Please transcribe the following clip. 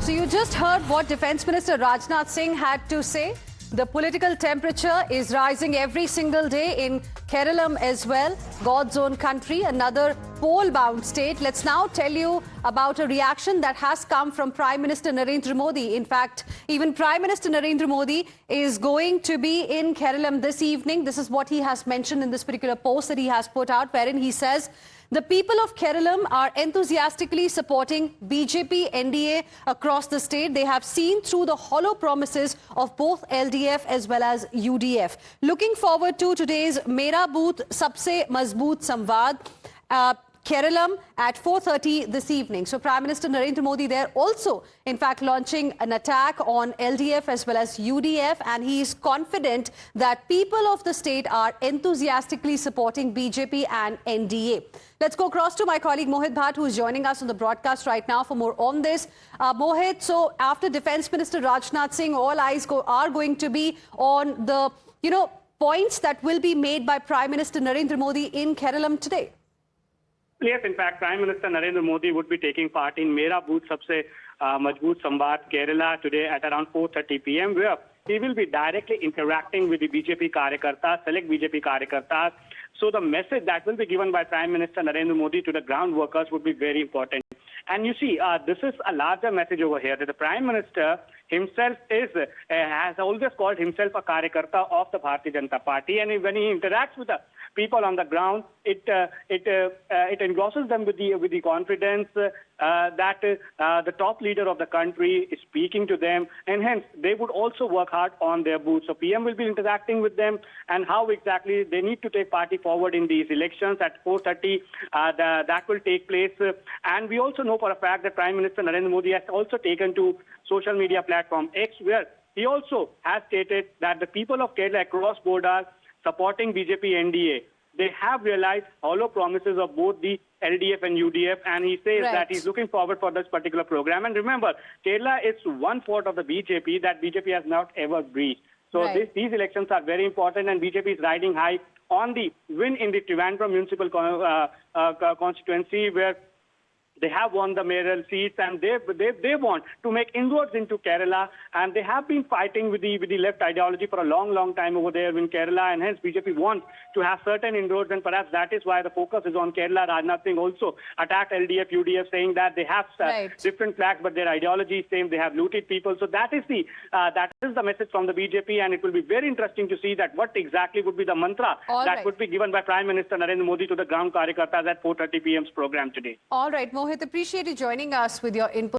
So you just heard what Defence Minister Rajnath Singh had to say. The political temperature is rising every single day in Kerala as well, God's own country, another poll-bound state. Let's now tell you about a reaction that has come from Prime Minister Narendra Modi. In fact, even Prime Minister Narendra Modi is going to be in Kerala this evening. This is what he has mentioned in this particular post that he has put out, wherein he says, the people of Kerala are enthusiastically supporting BJP NDA across the state. They have seen through the hollow promises of both LDF as well as UDF. Looking forward to today's Mera Booth Sabse Mazboot Samvad. Kerala at 4:30 this evening. So Prime Minister Narendra Modi there also, in fact, launching an attack on LDF as well as UDF, and he is confident that people of the state are enthusiastically supporting BJP and NDA. Let's go across to my colleague Mohit Bhatt, who is joining us on the broadcast right now for more on this. Mohit, so after Defence Minister Rajnath Singh, all eyes are going to be on the, points that will be made by Prime Minister Narendra Modi in Kerala today. Yes, in fact, Prime Minister Narendra Modi would be taking part in Mera Booth Sabse Mazboot Samvad Kerala today at around 4:30 p.m. where he will be directly interacting with the BJP Karyakartas, select BJP Karyakartas. So the message that will be given by Prime Minister Narendra Modi to the ground workers would be very important. And you see, this is a larger message over here that the Prime Minister himself has always called himself a Karyakarta of the Bharatiya Janata Party, and when he interacts with the people on the ground, it engrosses them with the confidence that the top leader of the country is speaking to them, and hence they would also work hard on their booth. So PM will be interacting with them and how exactly they need to take party forward in these elections at 4:30. That will take place, and we also know for a fact that Prime Minister Narendra Modi has also taken to social media platform X, where he also has stated that the people of Kerala across borders supporting BJP NDA, they have realized hollow promises of both the LDF and UDF, and he says that he's looking forward for this particular program. And remember, Kerala is one fourth of the BJP that BJP has not ever breached. So these elections are very important, and BJP is riding high on the win in the Trivandrum municipal constituency, where they have won the mayoral seats, and they want to make inroads into Kerala, and they have been fighting with the left ideology for a long time over there in Kerala, and hence BJP wants to have certain inroads, and perhaps that is why the focus is on Kerala. Rajnath Singh also attacked LDF, UDF, saying that they have different flags, but their ideology is same. They have looted people. So that is the message from the BJP, and it will be very interesting to see that what exactly would be the mantra would be given by Prime Minister Narendra Modi to the ground Karyakartas at 4:30 p.m.'s program today. All right, Mohit, appreciate you joining us with your input.